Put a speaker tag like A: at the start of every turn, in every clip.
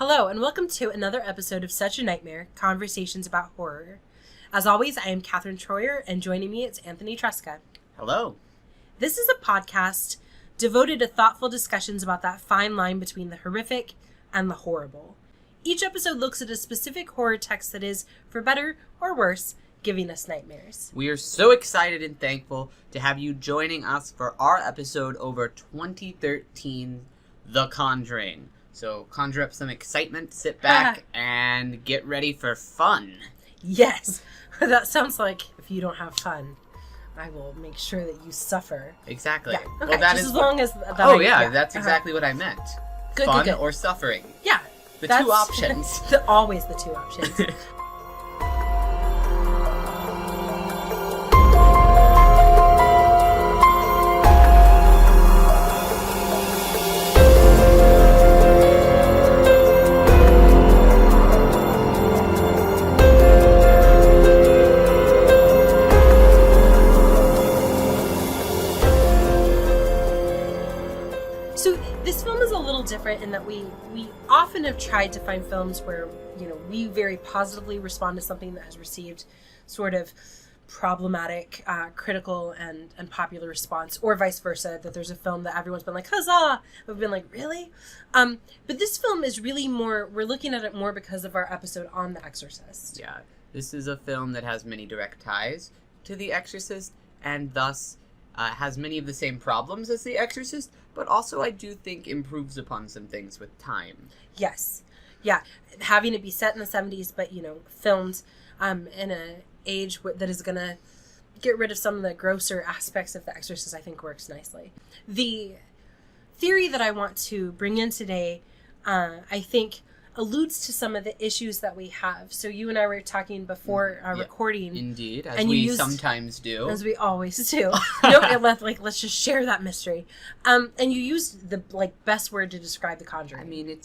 A: Hello, and welcome to another episode of Such a Nightmare, Conversations About Horror. As always, I am Katherine Troyer, and joining me is Anthony Tresca.
B: Hello.
A: This is a podcast devoted to thoughtful discussions about that fine line between the horrific and the horrible. Each episode looks at a specific horror text that is, for better or worse, giving us nightmares.
B: We are so excited and thankful to have you joining us for our episode over 2013, The Conjuring. So conjure up some excitement, sit back, and get ready for fun.
A: Yes. That sounds like if you don't have fun, I will make sure that you suffer.
B: Exactly.
A: Yeah. Okay.
B: Well, that
A: just
B: is
A: as long as... That
B: that's exactly what I meant.
A: Good,
B: fun
A: good.
B: or suffering.
A: Yeah.
B: The two options.
A: Always the two options. Different in that we often have tried to find films where, we very positively respond to something that has received sort of problematic, critical and popular response, or vice versa, that there's a film that everyone's been like, huzzah! We've been like, really? But this film is really more, we're looking at it more because of our episode on The Exorcist.
B: Yeah, this is a film that has many direct ties to The Exorcist, and thus has many of the same problems as The Exorcist, but also I do think improves upon some things with time.
A: Yes. Yeah. Having it be set in the 70s, but, filmed in an age that is going to get rid of some of the grosser aspects of The Exorcist, I think works nicely. The theory that I want to bring in today, I think, alludes to some of the issues that we have. So you and I were talking before recording.
B: Indeed, as we sometimes do.
A: As we always do. Let's just share that mystery. And you used the best word to describe The Conjuring.
B: I mean,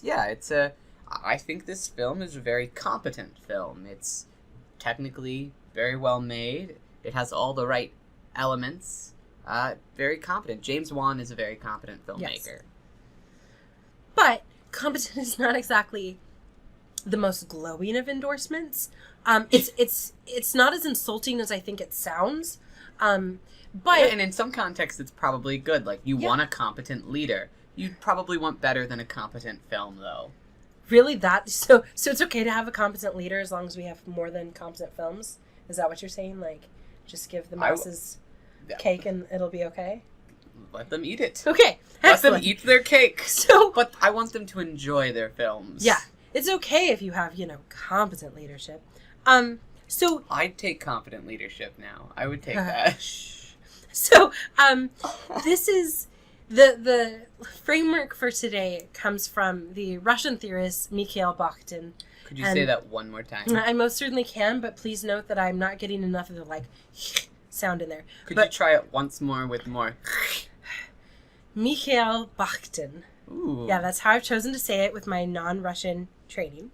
B: I think this film is a very competent film. It's technically very well made. It has all the right elements. Very competent. James Wan is a very competent filmmaker.
A: Yes. But competent is not exactly the most glowing of endorsements. It's not as insulting as I think it sounds. And
B: in some contexts, it's probably good. Like, you want a competent leader. You'd probably want better than a competent film, though.
A: Really? So it's okay to have a competent leader as long as we have more than competent films? Is that what you're saying? Like, just give the masses cake and it'll be okay?
B: Let them eat it.
A: Okay.
B: Let them eat their cake.
A: So,
B: but I want them to enjoy their films.
A: Yeah. It's okay if you have, competent leadership. So
B: I'd take competent leadership now. I would take that.
A: So, this is the framework for today comes from the Russian theorist Mikhail Bakhtin.
B: Could you say that one more time?
A: I most certainly can, but please note that I'm not getting enough of the sound in there.
B: Could you try it once more with more?
A: Mikhail Bakhtin.
B: Ooh.
A: Yeah, that's how I've chosen to say it with my non-Russian training.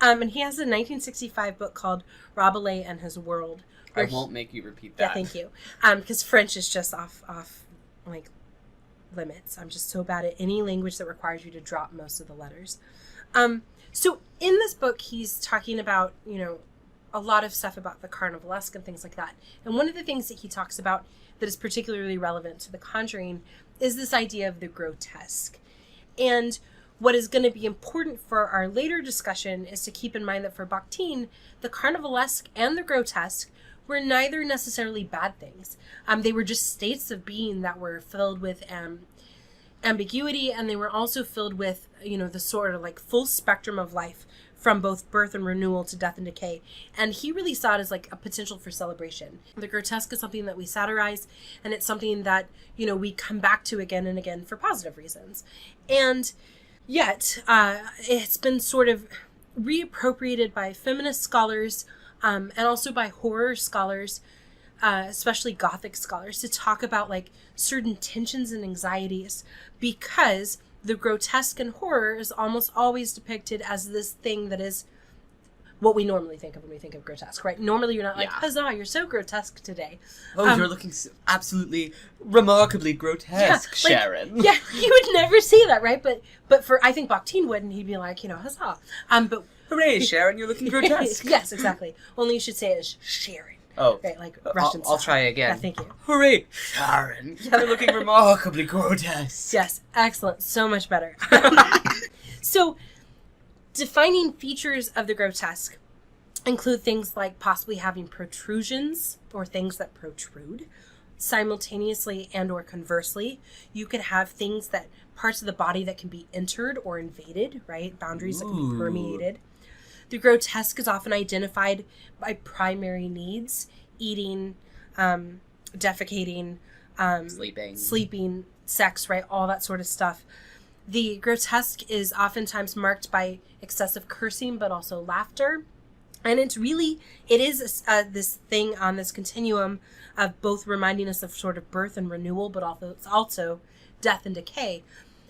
A: And he has a 1965 book called Rabelais and His World.
B: I won't make you repeat that.
A: Yeah, thank you. Because French is just off limits. I'm just so bad at any language that requires you to drop most of the letters. So in this book, he's talking about, a lot of stuff about the carnivalesque and things like that. And one of the things that he talks about that is particularly relevant to The Conjuring is this idea of the grotesque. And what is going to be important for our later discussion is to keep in mind that for Bakhtin, the carnivalesque and the grotesque were neither necessarily bad things. They were just states of being that were filled with ambiguity, and they were also filled with, the sort of full spectrum of life from both birth and renewal to death and decay. And he really saw it as a potential for celebration. The grotesque is something that we satirize, and it's something that, we come back to again and again for positive reasons. And yet, it's been sort of reappropriated by feminist scholars, and also by horror scholars, especially Gothic scholars, to talk about certain tensions and anxieties, because the grotesque in horror is almost always depicted as this thing that is what we normally think of when we think of grotesque, right? Normally you're not like,
B: Yeah.
A: huzzah, you're so grotesque today.
B: Oh, you're looking absolutely remarkably grotesque,
A: like,
B: Sharon.
A: Yeah, you would never say that, right? But for, I think Bakhtin would, and he'd be like, huzzah. But
B: Hooray, Sharon, you're looking grotesque.
A: yes, exactly. Only you should say it as Sharon.
B: Oh,
A: right, like Russian
B: I'll try again.
A: Yeah, thank you.
B: Hooray, Sharon, you're looking remarkably grotesque.
A: Yes, excellent. So much better. So, defining features of the grotesque include things like possibly having protrusions or things that protrude simultaneously and or conversely. You could have things that parts of the body that can be entered or invaded, right? Boundaries that can be permeated. The grotesque is often identified by primary needs: eating, defecating, sleeping, sex, right? All that sort of stuff. The grotesque is oftentimes marked by excessive cursing, but also laughter. And it is this thing on this continuum of both reminding us of sort of birth and renewal, but also death and decay.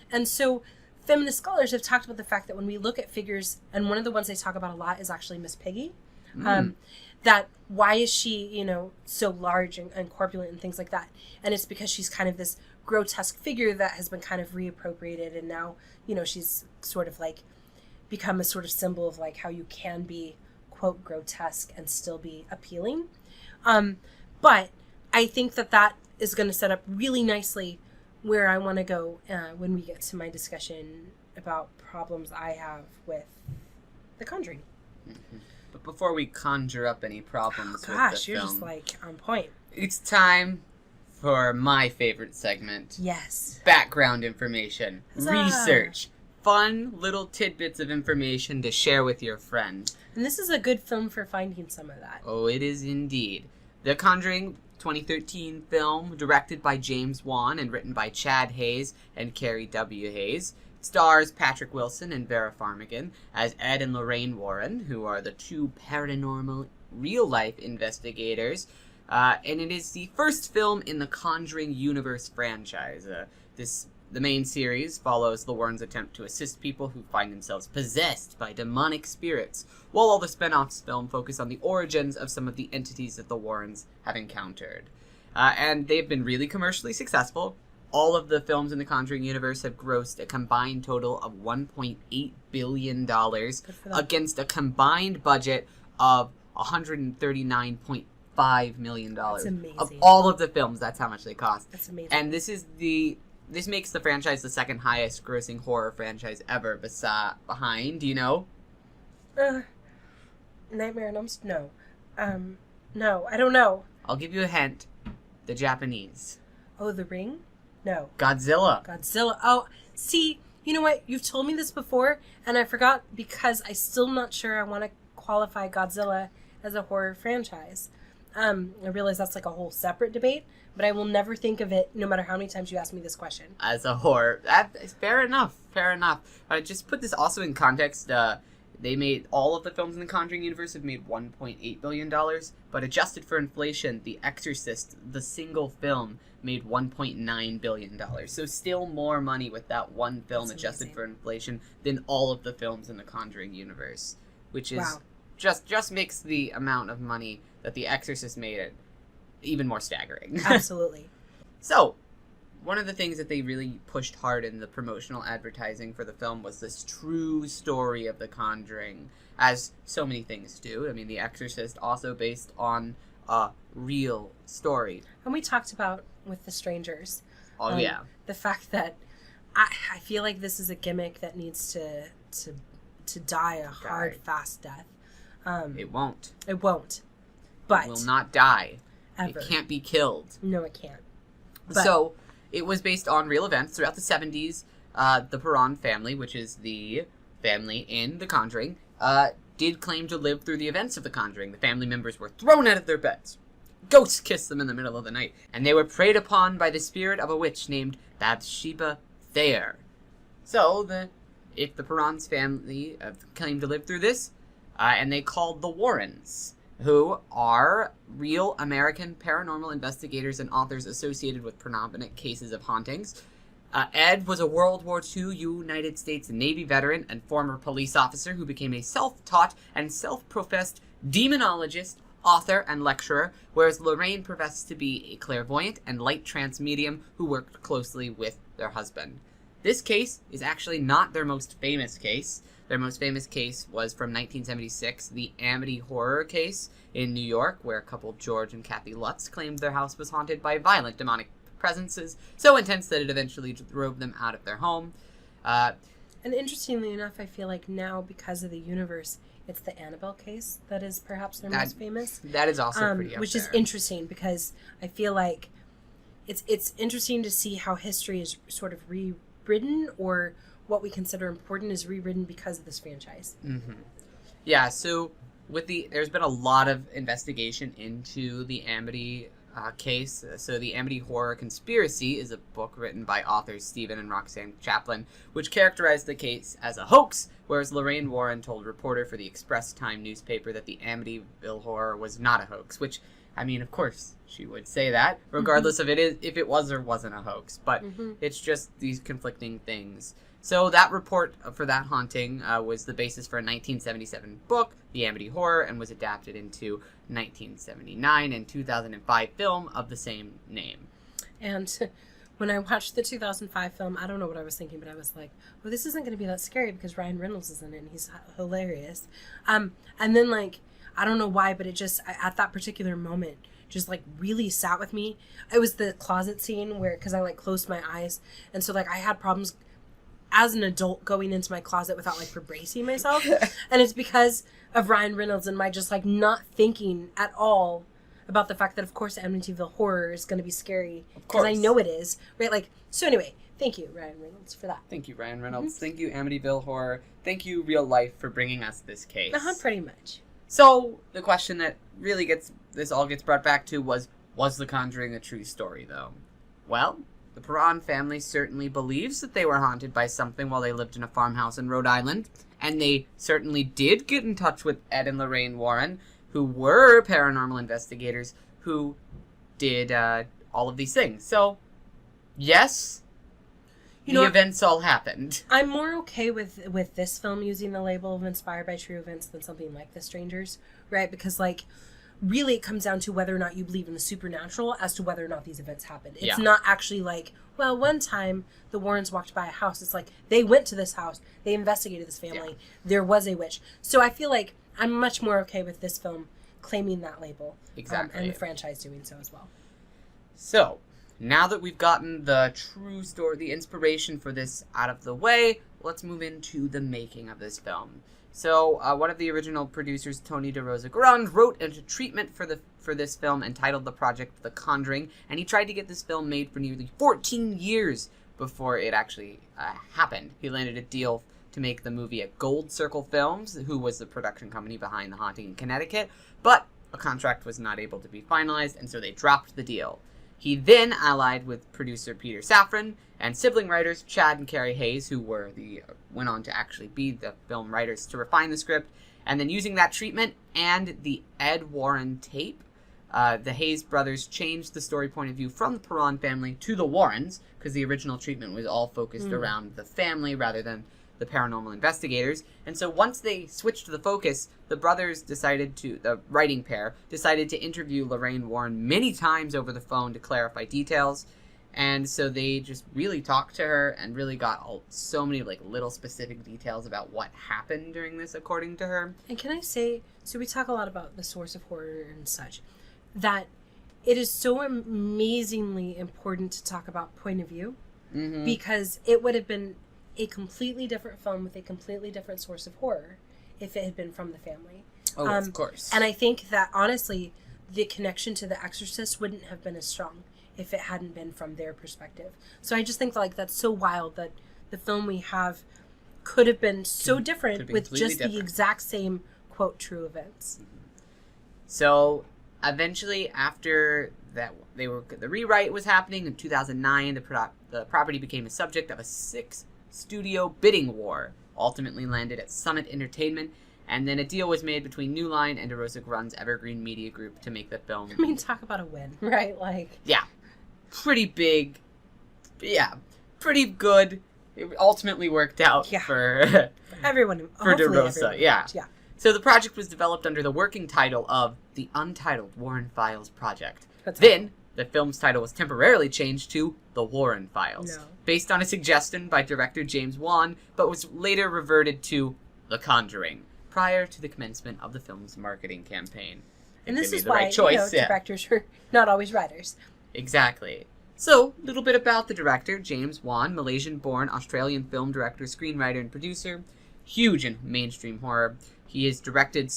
A: And so feminist scholars have talked about the fact that when we look at figures, and one of the ones they talk about a lot is actually Miss Piggy, that why is she, so large and corpulent and things like that? And it's because she's kind of this grotesque figure that has been kind of reappropriated, and now, she's sort of like become a sort of symbol of like how you can be, quote, grotesque and still be appealing. But I think that is going to set up really nicely where I want to go when we get to my discussion about problems I have with The Conjuring.
B: Mm-hmm. But before we conjure up any problems with the film,
A: you're just like on point.
B: It's time for my favorite segment.
A: Yes.
B: Background information.
A: Huzzah.
B: Research. Fun little tidbits of information to share with your friend.
A: And this is a good film for finding some of that.
B: Oh, it is indeed. The Conjuring 2013 film, directed by James Wan and written by Chad Hayes and Carrie W. Hayes, stars Patrick Wilson and Vera Farmiga as Ed and Lorraine Warren, who are the two paranormal real-life investigators. And it is the first film in the Conjuring universe franchise. The main series follows the Warrens' attempt to assist people who find themselves possessed by demonic spirits, while all the spin-offs film focus on the origins of some of the entities that the Warrens have encountered. And they've been really commercially successful. All of the films in the Conjuring universe have grossed a combined total of $1.8 billion against a combined budget of $139.5 million. That's
A: amazing.
B: Of all of the films, that's how much they cost.
A: That's amazing.
B: And this makes the franchise the second highest grossing horror franchise ever behind, do you know?
A: Nightmare on Elm Street? No. No, I don't know.
B: I'll give you a hint. The Japanese.
A: Oh, The Ring? No.
B: Godzilla.
A: Oh, see, you know what? You've told me this before, and I forgot because I'm still not sure I want to qualify Godzilla as a horror franchise. I realize that's like a whole separate debate, but I will never think of it, no matter how many times you ask me this question.
B: As a horror. Fair enough. Just put this also in context. They made all of the films in the Conjuring universe have made $1.8 billion, but adjusted for inflation, The Exorcist, the single film, made $1.9 billion. So still more money with that one film. That's adjusted amazing. For inflation than all of the films in the Conjuring universe, which is just makes the amount of money that The Exorcist made it even more staggering.
A: Absolutely.
B: So, one of the things that they really pushed hard in the promotional advertising for the film was this true story of The Conjuring, as so many things do. I mean, The Exorcist also based on a real story.
A: And we talked about with The Strangers.
B: Oh, yeah.
A: The fact that I feel like this is a gimmick that needs to die a hard, fast death.
B: It won't.
A: It won't. But
B: it will not die.
A: Ever.
B: It can't be killed.
A: No, it can't. But
B: so, it was based on real events throughout the 70s. The Perron family, which is the family in The Conjuring, did claim to live through the events of The Conjuring. The family members were thrown out of their beds. Ghosts kissed them in the middle of the night. And they were preyed upon by the spirit of a witch named Bathsheba Thayer. So, if the Perron's family claimed to live through this, and they called the Warrens, who are real American paranormal investigators and authors associated with predominant cases of hauntings. Ed was a World War II United States Navy veteran and former police officer who became a self-taught and self-professed demonologist, author, and lecturer, whereas Lorraine professed to be a clairvoyant and light trance medium who worked closely with their husband. This case is actually not their most famous case. Their most famous case was from 1976, the Amity Horror case in New York, where couple George and Kathy Lutz claimed their house was haunted by violent demonic presences, so intense that it eventually drove them out of their home.
A: And interestingly enough, I feel like now, because of the universe, it's the Annabelle case that is perhaps their most famous.
B: That is also pretty up
A: which
B: there.
A: is interesting, because I feel like it's interesting to see how history is sort of rewritten, or what we consider important is rewritten because of this franchise.
B: Mm-hmm. Yeah, so there's been a lot of investigation into the Amity case. So the Amity Horror Conspiracy is a book written by authors Stephen and Roxanne Chaplin, which characterized the case as a hoax, whereas Lorraine Warren told a reporter for the Express Time newspaper that the Amityville Horror was not a hoax, which, I mean, of course, she would say that, regardless of if it was or wasn't a hoax, but it's just these conflicting things. So that report for that haunting was the basis for a 1977 book, The Amity Horror, and was adapted into 1979 and 2005 film of the same name.
A: And when I watched the 2005 film, I don't know what I was thinking, but I was like, well, this isn't going to be that scary because Ryan Reynolds is in it and he's hilarious. And then, like, I don't know why, but it just, at that particular moment, just, like, really sat with me. It was the closet scene where, because I, like, closed my eyes, and so, like, I had problems as an adult going into my closet without, like, bracing myself. And it's because of Ryan Reynolds and my just, like, not thinking at all about the fact that, of course, Amityville Horror is going to be scary. Because I know it is. Right? Like, so anyway, thank you, Ryan Reynolds, for that.
B: Thank you, Ryan Reynolds. Thank you, Amityville Horror. Thank you, Real Life, for bringing us this case.
A: Pretty much.
B: So, the question that really all gets brought back to was The Conjuring a true story, though? Well, the Perron family certainly believes that they were haunted by something while they lived in a farmhouse in Rhode Island, and they certainly did get in touch with Ed and Lorraine Warren, who were paranormal investigators who did all of these things. So, yes, the events all happened.
A: I'm more okay with this film using the label of inspired by true events than something like The Strangers, right? Because, like, really it comes down to whether or not you believe in the supernatural as to whether or not these events happened. It's not actually like, well, one time the Warrens walked by a house. It's like, they went to this house. They investigated this family. Yeah. There was a witch. So I feel like I'm much more okay with this film claiming that label.
B: Exactly.
A: And the franchise doing so as well.
B: So, now that we've gotten the true story, the inspiration for this out of the way, let's move into the making of this film. So, one of the original producers, Tony DeRosa-Grund, wrote a treatment for this film entitled the project The Conjuring, and he tried to get this film made for nearly 14 years before it actually happened. He landed a deal to make the movie at Gold Circle Films, who was the production company behind The Haunting in Connecticut, but a contract was not able to be finalized, and so they dropped the deal. He then allied with producer Peter Safran and sibling writers Chad and Carrie Hayes, who went on to actually be the film writers, to refine the script. And then using that treatment and the Ed Warren tape, the Hayes brothers changed the story point of view from the Perron family to the Warrens, because the original treatment was all focused around the family rather than the paranormal investigators. And so once they switched the focus, the writing pair, decided to interview Lorraine Warren many times over the phone to clarify details. And so they just really talked to her and really got so many like little specific details about what happened during this, according to her.
A: And can I say, so we talk a lot about the source of horror and such, that it is so amazingly important to talk about point of view, because it would have been a completely different film with a completely different source of horror if it had been from the family.
B: Oh, of course.
A: And I think that, honestly, the connection to The Exorcist wouldn't have been as strong if it hadn't been from their perspective. So I just think, like, that's so wild that the film we have could have been so different with just the exact same, quote, true events.
B: So, eventually, after that, the rewrite was happening in 2009, the property became a subject of a 6-studio bidding war, ultimately landed at Summit Entertainment, and then a deal was made between New Line and DeRosa-Grund's Evergreen Media Group to make the film.
A: I mean, talk about a win, right? Like,
B: yeah, pretty big. Yeah, pretty good. It ultimately worked out for
A: everyone.
B: For De Rosa,
A: everyone.
B: yeah.
A: Yeah.
B: So the project was developed under the working title of the Untitled Warren Files Project.
A: That's
B: Then, the film's title was temporarily changed to The Warren Files, based on a suggestion by director James Wan, but was later reverted to The Conjuring, prior to the commencement of the film's marketing campaign.
A: And this is
B: the
A: why
B: right choice,
A: directors are not always writers.
B: Exactly. So, a little bit about the director, James Wan, Malaysian-born Australian film director, screenwriter, and producer. Huge in mainstream horror. He directed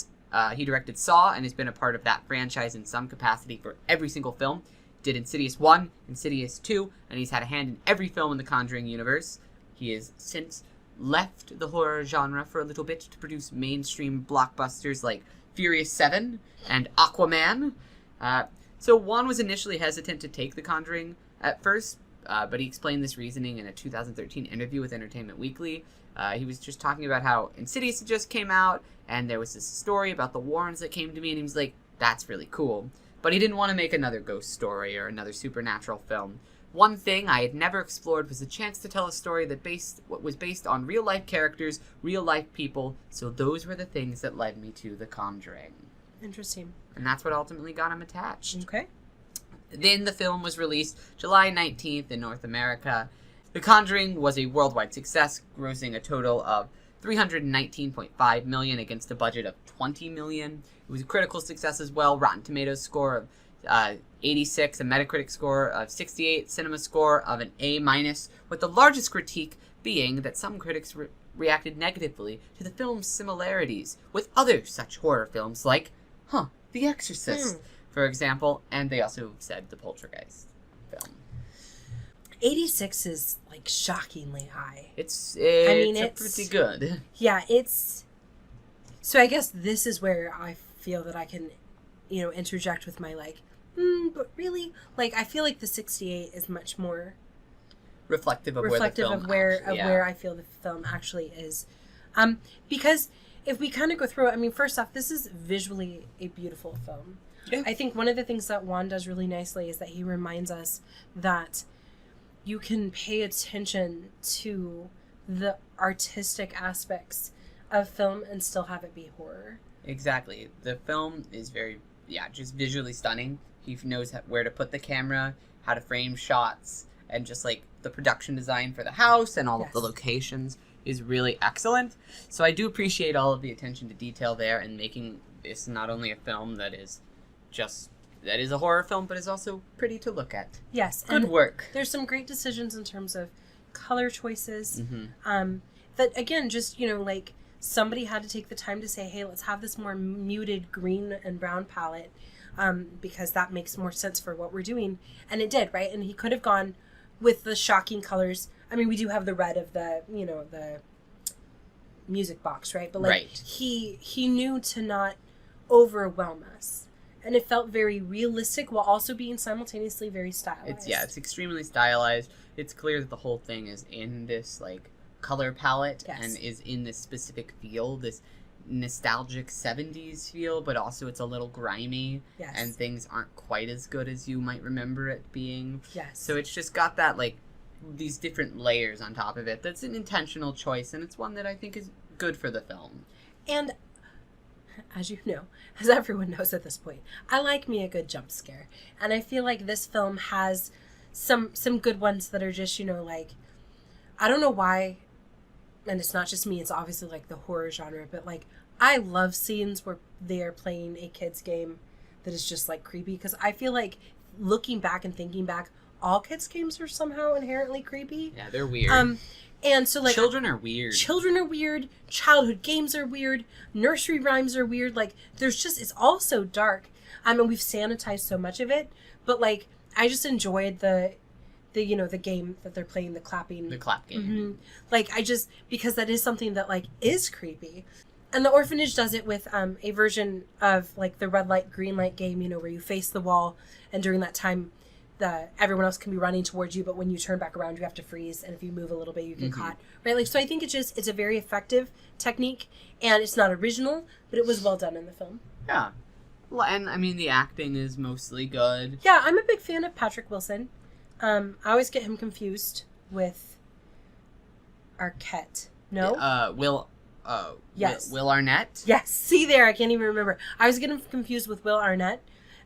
B: Saw and has been a part of that franchise in some capacity for every single film. Did Insidious 1, Insidious 2, and he's had a hand in every film in the Conjuring universe. He has since left the horror genre for a little bit to produce mainstream blockbusters like Furious 7 and Aquaman. So Wan was initially hesitant to take The Conjuring at first, but he explained this reasoning in a 2013 interview with Entertainment Weekly. He was just talking about how Insidious had just came out, and there was this story about the Warrens that came to me, and he was like, that's really cool. But he didn't want to make another ghost story or another supernatural film. One thing I had never explored was the chance to tell a story that was based on real-life characters, real-life people, so those were the things that led me to The Conjuring.
A: Interesting.
B: And that's what ultimately got him attached.
A: Okay.
B: Then the film was released July 19th in North America. The Conjuring was a worldwide success, grossing a total of $319.5 million against a budget of $20 million. It was a critical success as well. Rotten Tomatoes score of 86, a Metacritic score of 68, Cinema score of an A-, with the largest critique being that some critics reacted negatively to the film's similarities with other such horror films like, The Exorcist, for example, and they also said the Poltergeist film.
A: 86 is, like, shockingly high.
B: It's pretty good.
A: Yeah, it's... So I guess this is where I feel that I can, interject with my, like, but really? Like, I feel like the 68 is much more...
B: Reflective of
A: where I feel the film actually is. Because if we kind of go through it, first off, this is visually a beautiful film. Yeah. I think one of the things that Juan does really nicely is that he reminds us that you can pay attention to the artistic aspects of film and still have it be horror.
B: Exactly. The film is very, just visually stunning. He knows where to put the camera, how to frame shots, and just like the production design for the house and all of the locations is really excellent. So I do appreciate all of the attention to detail there and making this not only a film that is a horror film, but is also pretty to look at.
A: Yes.
B: Good work.
A: There's some great decisions in terms of color choices.
B: Mm-hmm.
A: That, again, just, like, somebody had to take the time to say, hey, let's have this more muted green and brown palette, because that makes more sense for what we're doing. And it did, right? And he could have gone with the shocking colors. We do have the red of the, the music box, right? But, like, he knew to not overwhelm us. And it felt very realistic while also being simultaneously very stylized.
B: It's extremely stylized. It's clear that the whole thing is in this, like, color palette and is in this specific feel, this nostalgic 70s feel, but also it's a little grimy and things aren't quite as good as you might remember it being.
A: Yes.
B: So it's just got that, like, these different layers on top of it. That's an intentional choice, and it's one that I think is good for the film.
A: And as you know, as everyone knows at this point, I like me a good jump scare. And I feel like this film has some good ones that are just, like, I don't know why, and it's not just me, it's obviously, like, the horror genre, but, like, I love scenes where they are playing a kid's game that is just, like, creepy, because I feel like, looking back and thinking back, all kids' games are somehow inherently creepy.
B: Yeah, they're weird.
A: And so, like...
B: Children are weird.
A: Childhood games are weird. Nursery rhymes are weird. Like, there's just... It's all so dark. We've sanitized so much of it. But, like, I just enjoyed the game that they're playing, the clapping.
B: The clap game.
A: Mm-hmm. Like, because that is something that, like, is creepy. And the orphanage does it with a version of, like, the red light, green light game, where you face the wall. And during that time... everyone else can be running towards you, but when you turn back around, you have to freeze, and if you move a little bit, you get caught, right? Like, so I think it's a very effective technique, and it's not original, but it was well done in the film.
B: Yeah. Well, and, the acting is mostly good.
A: Yeah, I'm a big fan of Patrick Wilson. I always get him confused with Arquette. No? Yes.
B: Will Arnett?
A: Yes. See there, I can't even remember. I was getting confused with Will Arnett,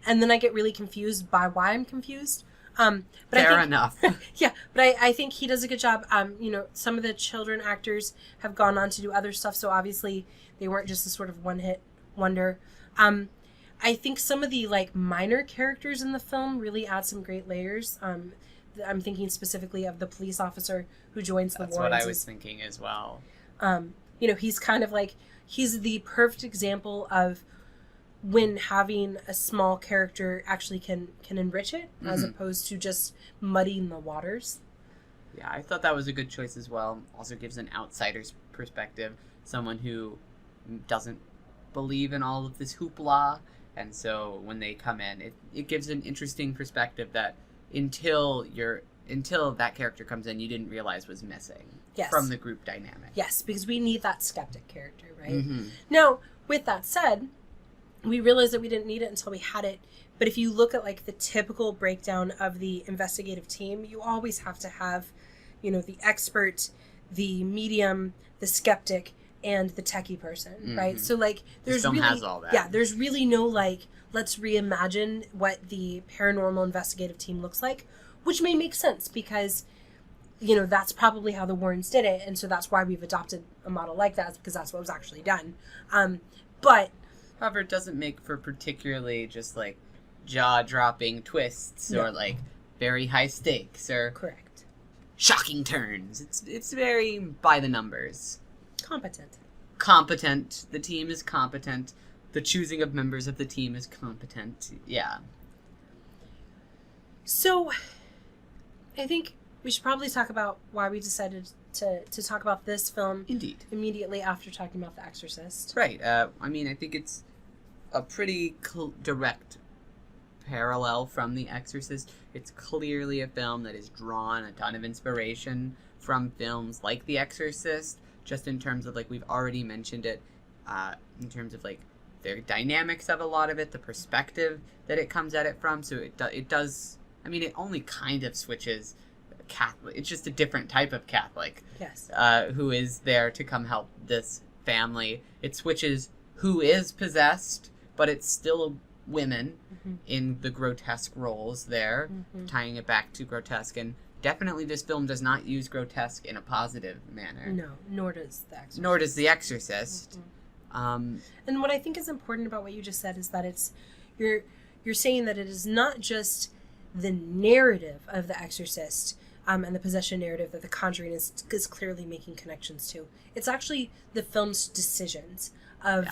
A: and then I get really confused by why I'm confused. But
B: Fair enough.
A: Yeah, but I think he does a good job. Some of the children actors have gone on to do other stuff, so obviously they weren't just a sort of one-hit wonder. I think some of the like minor characters in the film really add some great layers. I'm thinking specifically of the police officer who joins the Warrens.
B: That's what I was thinking as well.
A: He's kind of like, he's the perfect example of when having a small character actually can enrich it, as opposed to just muddying the waters.
B: Yeah, I thought that was a good choice as well. Also gives an outsider's perspective, someone who doesn't believe in all of this hoopla, and so when they come in, it gives an interesting perspective that until that character comes in, you didn't realize was missing from the group dynamic.
A: Yes, because we need that skeptic character, right?
B: Mm-hmm.
A: Now, with that said, we realized that we didn't need it until we had it. But if you look at like the typical breakdown of the investigative team, you always have to have, the expert, the medium, the skeptic, and the techie person, right? So like there's
B: film
A: really
B: has all that.
A: Yeah, there's really no like let's reimagine what the paranormal investigative team looks like, which may make sense because that's probably how the Warrens did it, and so that's why we've adopted a model like that, because that's what was actually done. But
B: however, it doesn't make for particularly just like jaw-dropping twists or like very high stakes or
A: correct
B: shocking turns. It's very by the numbers. Competent. The team is competent. The choosing of members of the team is competent. Yeah.
A: So, I think we should probably talk about why we decided to talk about this film.
B: Indeed.
A: Immediately after talking about The Exorcist.
B: Right. I think it's a pretty direct parallel from The Exorcist. It's clearly a film that has drawn a ton of inspiration from films like The Exorcist, just in terms of, like, we've already mentioned it, in terms of, like, the dynamics of a lot of it, the perspective that it comes at it from. So it does, it only kind of switches Catholic. It's just a different type of Catholic.
A: Yes.
B: Who is there to come help this family. It switches who is possessed, but it's still women in the grotesque roles there, tying it back to grotesque. And definitely this film does not use grotesque in a positive manner.
A: No, nor does
B: The Exorcist.
A: And what I think is important about what you just said is that it's you're saying that it is not just the narrative of The Exorcist and the possession narrative that The Conjuring is clearly making connections to. It's actually the film's decisions of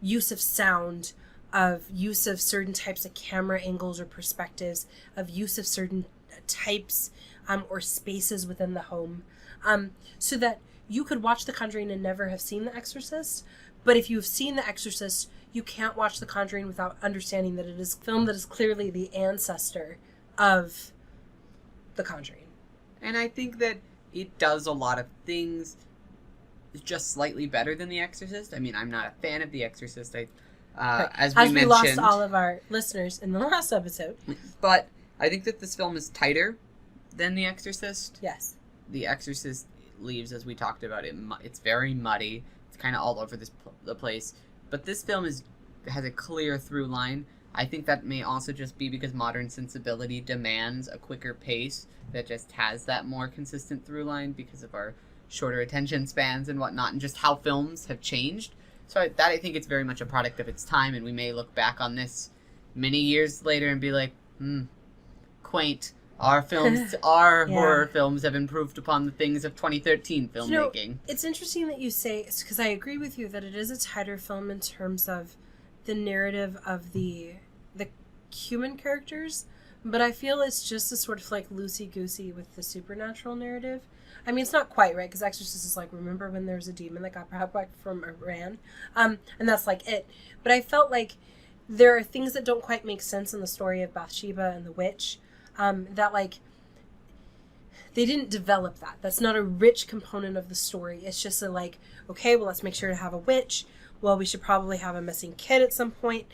A: use of sound, of use of certain types of camera angles or perspectives, of use of certain types or spaces within the home, so that you could watch The Conjuring and never have seen The Exorcist, but if you've seen The Exorcist, you can't watch The Conjuring without understanding that it is a film that is clearly the ancestor of The Conjuring.
B: And I think that it does a lot of things just slightly better than The Exorcist. I'm not a fan of The Exorcist. As we mentioned,
A: lost all of our listeners in the last episode.
B: But I think that this film is tighter than The Exorcist.
A: Yes.
B: The Exorcist leaves, as we talked about, it's very muddy. It's kind of all over the place. But this film has a clear through line. I think that may also just be because modern sensibility demands a quicker pace that just has that more consistent through line because of our shorter attention spans and whatnot, and just how films have changed. So I think it's very much a product of its time, and we may look back on this many years later and be like, quaint. Our films, horror films have improved upon the things of 2013 filmmaking.
A: It's interesting that you say, because I agree with you that it is a tighter film in terms of the narrative of the human characters, but I feel it's just a sort of like loosey-goosey with the supernatural narrative. It's not quite, right? Because Exorcist is like, remember when there was a demon that got brought back from Iran? And that's like it. But I felt like there are things that don't quite make sense in the story of Bathsheba and the witch. That like they didn't develop that. That's not a rich component of the story. It's just okay, well, let's make sure to have a witch. Well, we should probably have a missing kid at some point.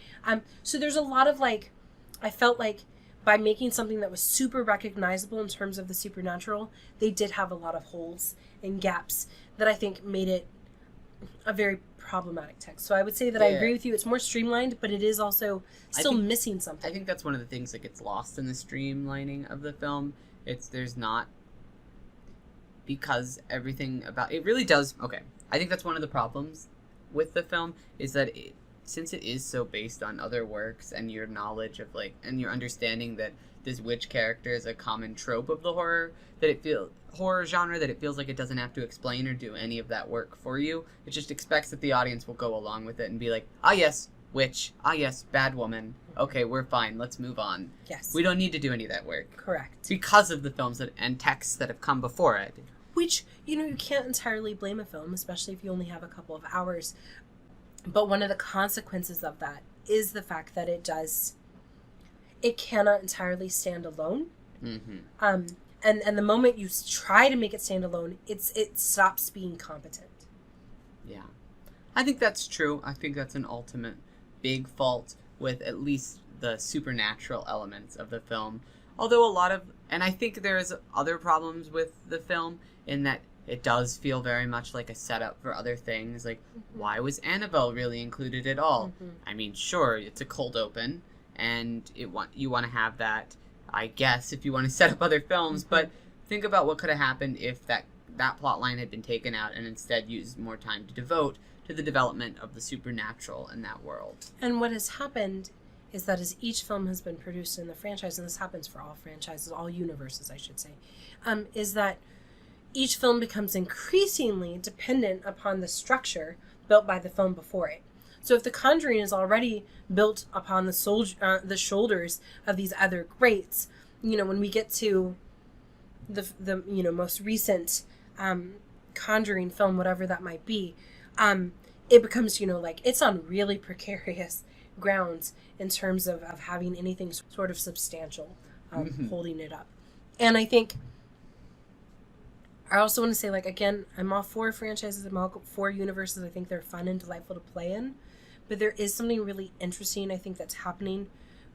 A: So there's a lot of I felt like by making something that was super recognizable in terms of the supernatural, they did have a lot of holes and gaps that I think made it a very problematic text. So I would say that I agree with you. It's more streamlined, but it is also still missing something.
B: I think that's one of the things that gets lost in the streamlining of the film. Because everything about it really does. Okay, I think that's one of the problems with the film is that since it is so based on other works and your knowledge of and your understanding that this witch character is a common trope of the horror genre, that it feels like it doesn't have to explain or do any of that work for you. It just expects that the audience will go along with it and be like, ah yes, witch, ah yes, bad woman. Okay, we're fine. Let's move on.
A: Yes.
B: We don't need to do any of that work.
A: Correct.
B: Because of the films and texts that have come before it.
A: Which, you can't entirely blame a film, especially if you only have a couple of hours. But one of the consequences of that is the fact that it cannot entirely stand alone.
B: Mm-hmm.
A: And the moment you try to make it stand alone, it stops being competent.
B: Yeah. I think that's true. I think that's an ultimate big fault with at least the supernatural elements of the film. Although and I think there's other problems with the film in that it does feel very much like a setup for other things. Like, why was Annabelle really included at all?
A: Mm-hmm. I
B: mean, sure, it's a cold open, and you want to have that, I guess, if you want to set up other films. Mm-hmm. But think about what could have happened if that plot line had been taken out and instead used more time to devote to the development of the supernatural in that world.
A: And what has happened is that as each film has been produced in the franchise, and this happens for all franchises, all universes, I should say, is that each film becomes increasingly dependent upon the structure built by the film before it. So if The Conjuring is already built upon the shoulders of these other greats, when we get to the most recent Conjuring film, whatever that might be, it becomes, it's on really precarious grounds in terms of having anything sort of substantial holding it up. And I think I also want to say, again, I'm all for franchises, I'm all for universes. I think they're fun and delightful to play in. But there is something really interesting, I think, that's happening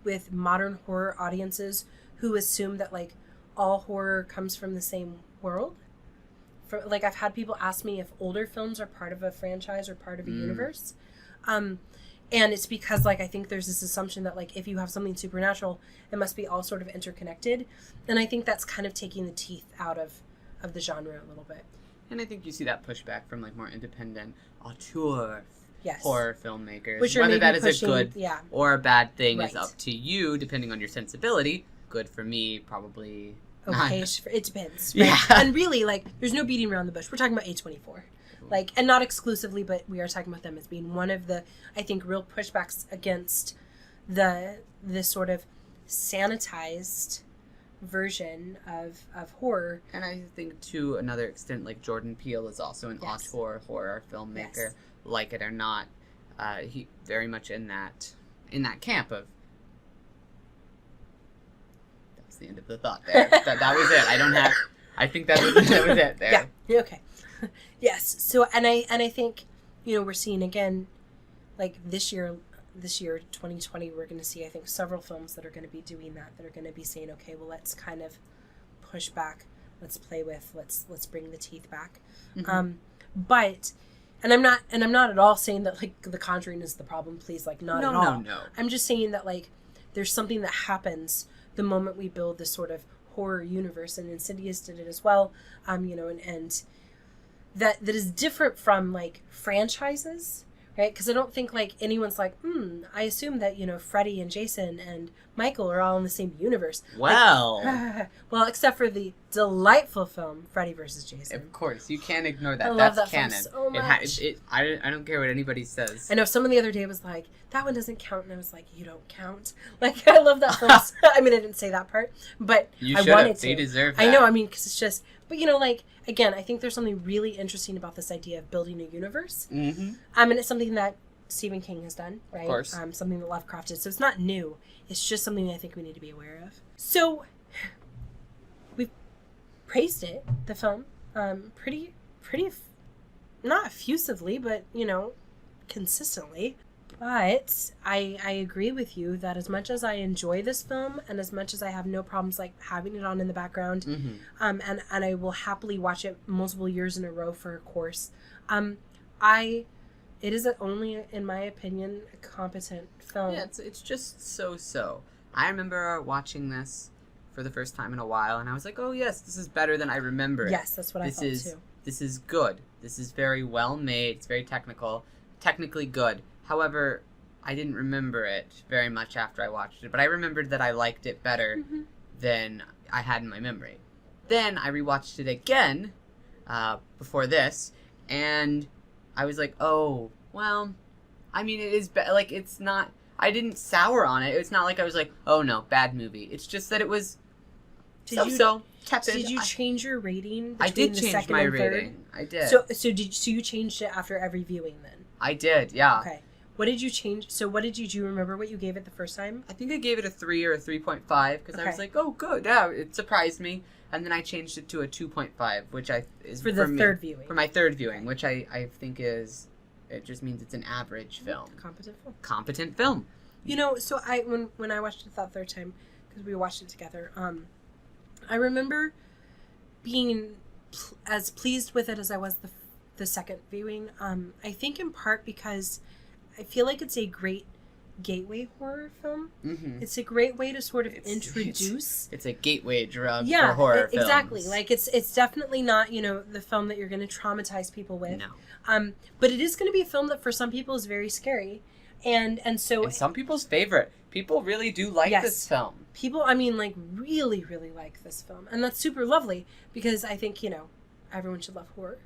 A: with modern horror audiences who assume that, all horror comes from the same world. I've had people ask me if older films are part of a franchise or part of a universe. And it's because, I think there's this assumption that, if you have something supernatural, it must be all sort of interconnected. And I think that's kind of taking the teeth out of the genre a little bit.
B: And I think you see that pushback from, more independent auteur
A: yes.
B: horror filmmakers.
A: Which
B: Whether that is
A: pushing,
B: a good or a bad thing
A: right.
B: is up to you, depending on your sensibility. Good for me, probably
A: okay. It depends.
B: Right?
A: Yeah. And really, there's no beating around the bush. We're talking about A24. And not exclusively, but we are talking about them as being one of the, I think, real pushbacks against this sort of sanitized version of horror.
B: And I think to another extent, Jordan Peele is also an
A: yes.
B: auteur horror filmmaker,
A: yes.
B: like it or not. He very much in that camp of. That was the end of the thought there. that was it. I think that was it there.
A: Yeah. Okay. Yes. So and I think we're seeing again, this year 2020, we're going to see, I think, several films that are going to be doing that are going to be saying, okay, well, let's kind of push back, let's play with, let's bring the teeth back. Mm-hmm. But I'm not at all saying that The Conjuring is the problem, please, not at all.
B: No.
A: I'm just saying that there's something that happens the moment we build this sort of horror universe, and Insidious did it as well. And that is different from franchises. Right? Because I don't think anyone's I assume that, Freddy and Jason and Michael are all in the same universe.
B: Well.
A: Well, except for the delightful film, Freddy vs. Jason.
B: Of course. You can't ignore that.
A: I
B: That's
A: love that
B: canon.
A: film so much.
B: I don't care what anybody says.
A: I know someone the other day was like, that one doesn't count. And I was like, you don't count. I love that film. I mean, I didn't say that part, but I wanted to.
B: They deserve that.
A: I know. Because it's just, but again, I think there's something really interesting about this idea of building a universe.
B: Mm-hmm.
A: And it's something that Stephen King has done, right?
B: Of course.
A: Something that Lovecraft did. So it's not new. It's just something I think we need to be aware of. So we've praised it, the film, pretty, not effusively, but, consistently. But I agree with you that as much as I enjoy this film and as much as I have no problems like having it on in the background, and I will happily watch it multiple years in a row for a course, it is only, in my opinion, a competent film.
B: Yeah, it's just so. I remember watching this for the first time in a while, and I was like, oh yes, this is better than I remember it.
A: Yes, that's what I thought too.
B: This is good. This is very well made. It's very technically good. However, I didn't remember it very much after I watched it, but I remembered that I liked it better than I had in my memory. Then I rewatched it again before this, and I was like, oh, well, I mean, it is, like, it's not, I didn't sour on it. It's not like I was like, oh no, bad movie. It's just that it was so tepid.
A: Did you change your rating
B: I did
A: between the
B: change
A: second
B: my
A: and third?
B: rating. I did.
A: So you changed it after every viewing then?
B: I did, yeah.
A: Okay. What did you change? So what did you do? You remember what you gave it the first time?
B: I think I gave it a 3 or a 3.5 because I was like, oh, good. Yeah, it surprised me. And then I changed it to a 2.5, which is
A: for the third viewing.
B: For my third viewing, which I think is, it just means it's an average film. Competent film.
A: You know, so when I watched it that third time, because we watched it together, I remember being as pleased with it as I was the second viewing. I think in part because I feel like it's a great gateway horror film. It's a great way to sort of introduce.
B: It's a gateway drug for horror films.
A: Exactly. Like it's definitely not, the film that you're going to traumatize people with.
B: No.
A: But it is going to be a film that for some people is very scary. And
B: some people's favorite. People really do like this film.
A: People, really, really like this film. And that's super lovely because I think, everyone should love horror.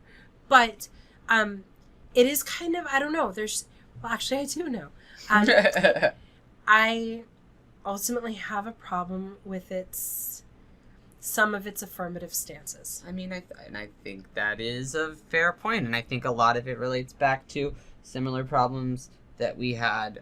A: But it is kind of, I don't know, actually I do know. I ultimately have a problem with some of its affirmative stances.
B: I mean, I think that is a fair point, and I think a lot of it relates back to similar problems that we had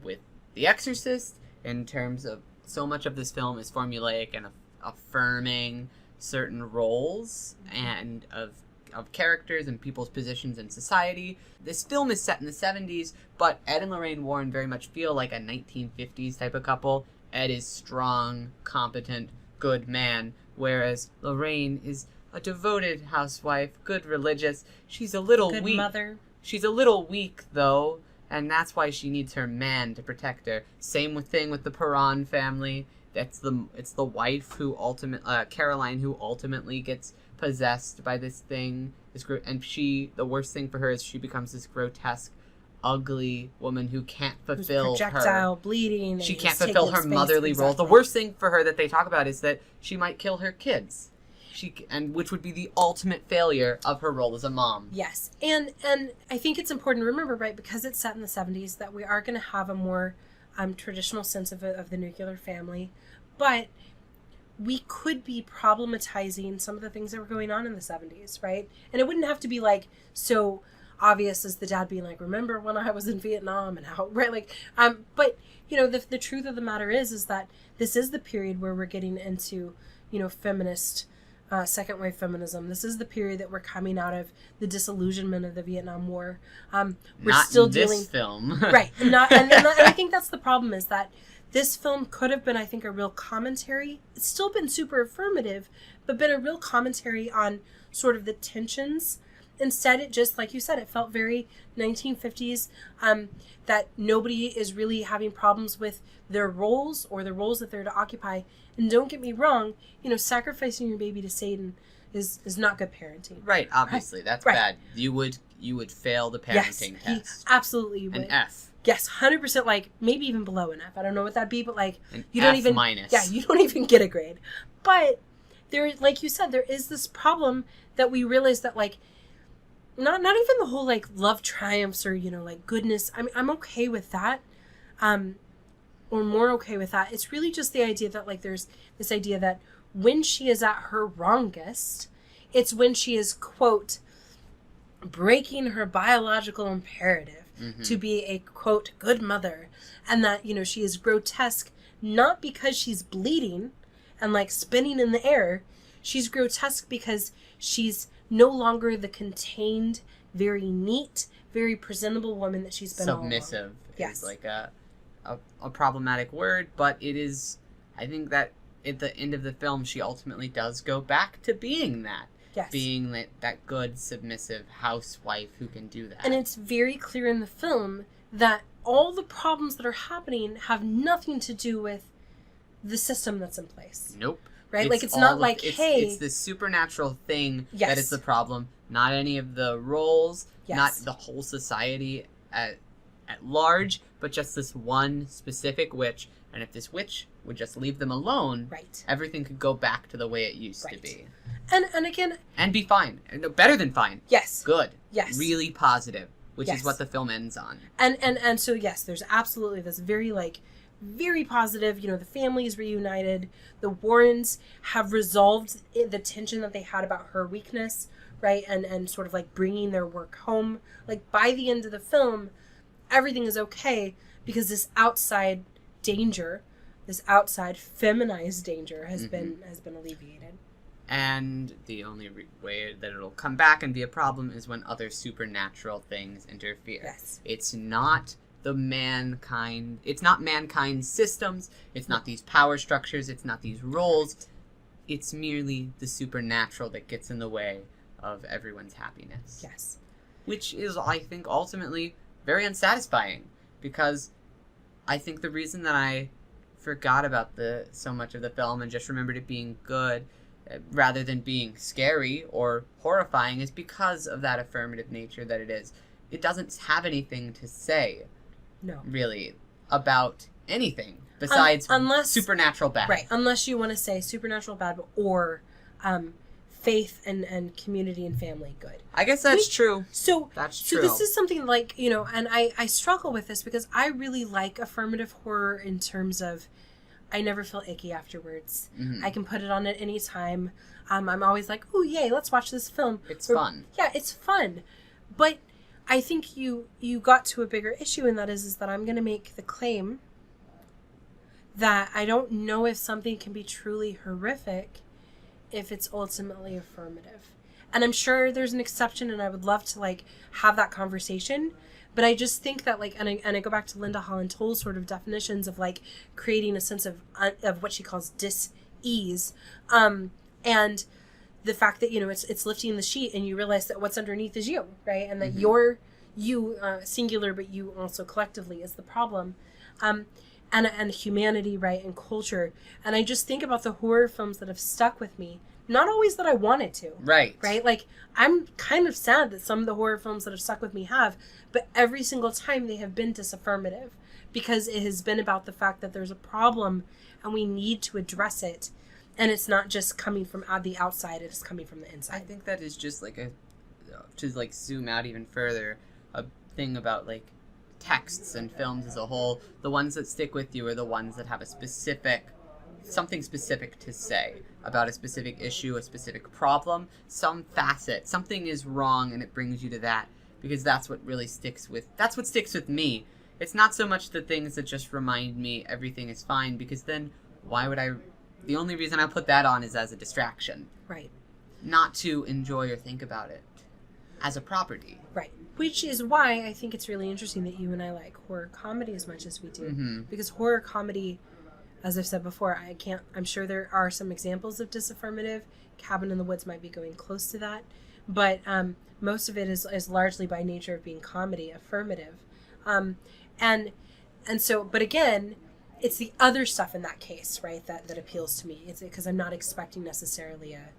B: with The Exorcist in terms of so much of this film is formulaic and affirming certain roles and of characters and people's positions in society. This film is set in the 70s, but Ed and Lorraine Warren very much feel like a 1950s type of couple. Ed is strong, competent, good man, whereas Lorraine is a devoted housewife, good religious. She's a little weak. Good mother. She's a little weak, though, and that's why she needs her man to protect her. Same thing with the Perron family. It's the wife who Caroline, who ultimately gets possessed by this thing. And the worst thing for her is she becomes this grotesque, ugly woman who can't fulfill
A: projectile bleeding.
B: She can't fulfill her motherly role. The worst thing for her that they talk about is that she might kill her kids. Which would be the ultimate failure of her role as a mom.
A: Yes. And I think it's important to remember, right, because it's set in the 70s, that we are going to have a more traditional sense of the nuclear family. But we could be problematizing some of the things that were going on in the 70s, right? And it wouldn't have to be like so obvious as the dad being like, remember when I was in Vietnam and how, right? Like, but the truth of the matter is that this is the period where we're getting into, feminist, second wave feminism. This is the period that we're coming out of the disillusionment of the Vietnam War. We're
B: not
A: still
B: in
A: dealing
B: this film,
A: right? And I think that's the problem, is that this film could have been, I think, a real commentary. It's still been super affirmative, but been a real commentary on sort of the tensions. Instead, it just, like you said, it felt very 1950s, that nobody is really having problems with their roles or the roles that they're to occupy. And don't get me wrong, sacrificing your baby to Satan is not good parenting.
B: Right, obviously. That's bad. You would fail the parenting test.
A: Absolutely would.
B: An F.
A: Yes, 100%, like, maybe even below an F. I don't know what that'd be, but, like, you
B: F
A: don't even...
B: minus.
A: Yeah, you don't even get a grade. But, there, like you said, there is this problem that we realize that, like, not even the whole, like, love triumphs or, like, goodness. I mean, I'm okay with that. Or more okay with that. It's really just the idea that, like, there's this idea that when she is at her wrongest, it's when she is, quote, breaking her biological imperative to be a, quote, good mother. And that, she is grotesque, not because she's bleeding and, like, spinning in the air. She's grotesque because she's no longer the contained, very neat, very presentable woman that she's been
B: submissive
A: all along.
B: is like a problematic word, but it is. I think that at the end of the film, she ultimately does go back to being that.
A: Yes.
B: Being that good, submissive housewife who can do that.
A: And it's very clear in the film that all the problems that are happening have nothing to do with the system that's in place.
B: Nope.
A: Right? Like, it's not like, hey...
B: It's the supernatural thing
A: yes.
B: that is the problem, not any of the roles,
A: yes.
B: not the whole society at large, but just this one specific witch. And if this witch would just leave them alone,
A: right.
B: everything could go back to the way it used
A: right.
B: to be.
A: And again...
B: And be fine. No, better than fine.
A: Yes.
B: Good.
A: Yes.
B: Really positive, which
A: yes.
B: is what the film ends on.
A: And so, yes, there's absolutely this very, like, very positive, the family is reunited. The Warrens have resolved the tension that they had about her weakness, right? And sort of, like, bringing their work home. Like, by the end of the film, everything is okay because this outside danger, this outside feminized danger has been alleviated. And
B: the only way that it'll come back and be a problem is when other supernatural things interfere.
A: Yes.
B: It's not it's not mankind's systems, it's not these power structures, it's not these roles. It's merely the supernatural that gets in the way of everyone's happiness.
A: Yes.
B: Which is, I think, ultimately very unsatisfying, because I think the reason that I forgot about so much of the film and just remembered it being good rather than being scary or horrifying is because of that affirmative nature that it is. It doesn't have anything to say,
A: no,
B: really, about anything besides
A: unless
B: supernatural bad.
A: Right, unless you want to say supernatural bad or faith and community and family good.
B: I guess that's true. That's true.
A: So this is something like, and I struggle with this because I really like affirmative horror in terms of I never feel icky afterwards. Mm-hmm. I can put it on at any time. I'm always like, oh, yay, let's watch this film.
B: It's fun.
A: Yeah, it's fun. But I think you got to a bigger issue, and that is that I'm going to make the claim that I don't know if something can be truly horrific if it's ultimately affirmative. And I'm sure there's an exception, and I would love to, like, have that conversation. But I just think that, like, and I go back to Linda Holland Toll's sort of definitions of, like, creating a sense of what she calls dis-ease. And the fact that, it's lifting the sheet and you realize that what's underneath is you, right? And that you're singular, but you also collectively is the problem. And humanity, right, and culture. And I just think about the horror films that have stuck with me. Not always that I wanted to.
B: Right.
A: Right? Like, I'm kind of sad that some of the horror films that have stuck with me have, but every single time they have been disaffirmative because it has been about the fact that there's a problem and we need to address it. And it's not just coming from the outside, it's coming from the inside.
B: I think that is just like to like zoom out even further, a thing about like texts and films as a whole. The ones that stick with you are the ones that have something specific to say about a specific issue, a specific problem, some facet. Something is wrong and it brings you to that because that's what sticks with me. It's not so much the things that just remind me everything is fine, because then why would the only reason I put that on is as a distraction.
A: Right.
B: Not to enjoy or think about it as a property.
A: Right. Which is why I think it's really interesting that you and I like horror comedy as much as we do. Mm-hmm. Because horror comedy, as I've said before, I'm sure there are some examples of disaffirmative. Cabin in the Woods might be going close to that. But most of it is largely by nature of being comedy, affirmative. And so, but again, it's the other stuff in that case, right, that appeals to me. It's because I'm not expecting necessarily a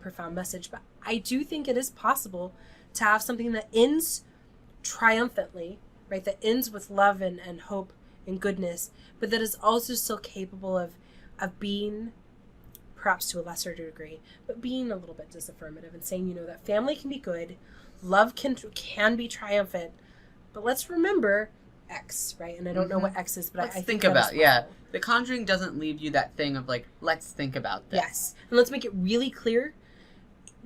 A: profound message. But I do think it is possible to have something that ends triumphantly, right, that ends with love and hope and goodness, but that is also still capable of being, perhaps to a lesser degree, but being a little bit disaffirmative and saying, that family can be good, love can be triumphant, but let's remember X, right? And I don't know what X is, but I think about,
B: The Conjuring doesn't leave you that thing of like, let's think about this.
A: Yes. And let's make it really clear.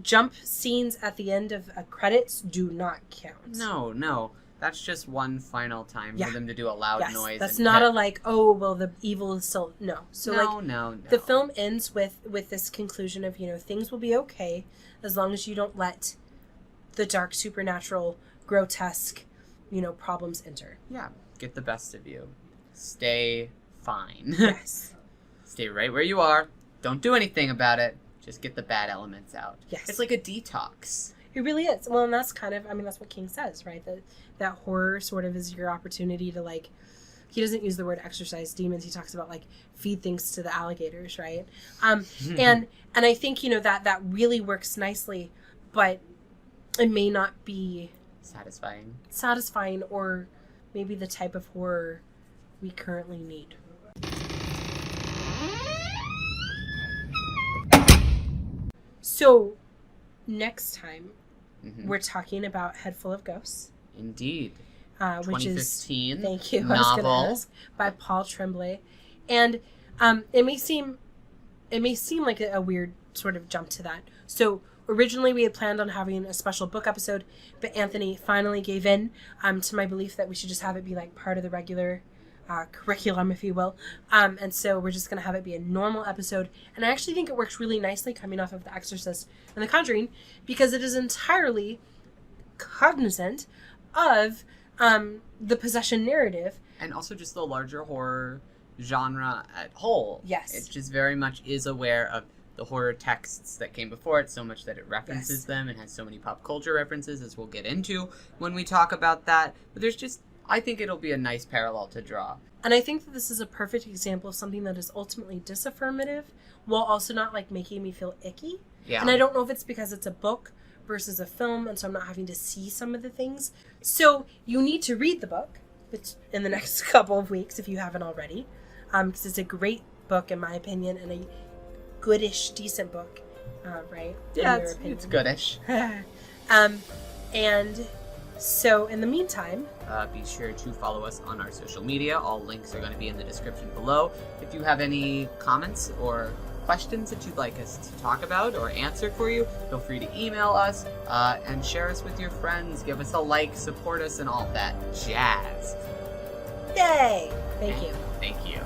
A: Jump scenes at the end of credits do not count.
B: No. That's just one final time for them to do a loud noise.
A: That's not the evil is still... No. So
B: no.
A: The film ends with this conclusion of, things will be okay as long as you don't let the dark, supernatural, grotesque, problems enter.
B: Yeah, get the best of you. Stay fine.
A: Yes.
B: Stay right where you are. Don't do anything about it. Just get the bad elements out.
A: Yes.
B: It's like a detox.
A: It really is. Well, and that's that's what King says, right? That horror sort of is your opportunity to, like, he doesn't use the word exorcise demons. He talks about, like, feed things to the alligators, right? And I think, that really works nicely, but it may not be satisfying or maybe the type of horror we currently need. So, next time, we're talking about Head Full of Ghosts.
B: Indeed.
A: Which is,
B: 2015
A: thank you,
B: novel.
A: I was going to ask, by Paul Tremblay. And it may seem like a weird sort of jump to that. So, originally we had planned on having a special book episode, but Anthony finally gave in to my belief that we should just have it be like part of the regular curriculum, if you will. And so we're just going to have it be a normal episode. And I actually think it works really nicely coming off of The Exorcist and The Conjuring, because it is entirely cognizant of the possession narrative.
B: And also just the larger horror genre at whole.
A: Yes.
B: It just very much is aware of the horror texts that came before it, so much that it references them and has so many pop culture references, as we'll get into when we talk about that. But there's just, I think it'll be a nice parallel to draw.
A: And I think that this is a perfect example of something that is ultimately disaffirmative, while also not, like, making me feel icky.
B: Yeah.
A: And I don't know if it's because it's a book versus a film, and so I'm not having to see some of the things. So you need to read the book in the next couple of weeks if you haven't already, because it's a great book, in my opinion, and a goodish, decent book, right?
B: Yeah, it's goodish.
A: And so in the meantime,
B: be sure to follow us on our social media. All links are going to be in the description below. If you have any comments or questions that you'd like us to talk about or answer for you, feel free to email us and share us with your friends. Give us a like, support us, and all that jazz.
A: yay! Thank you.
B: Thank you.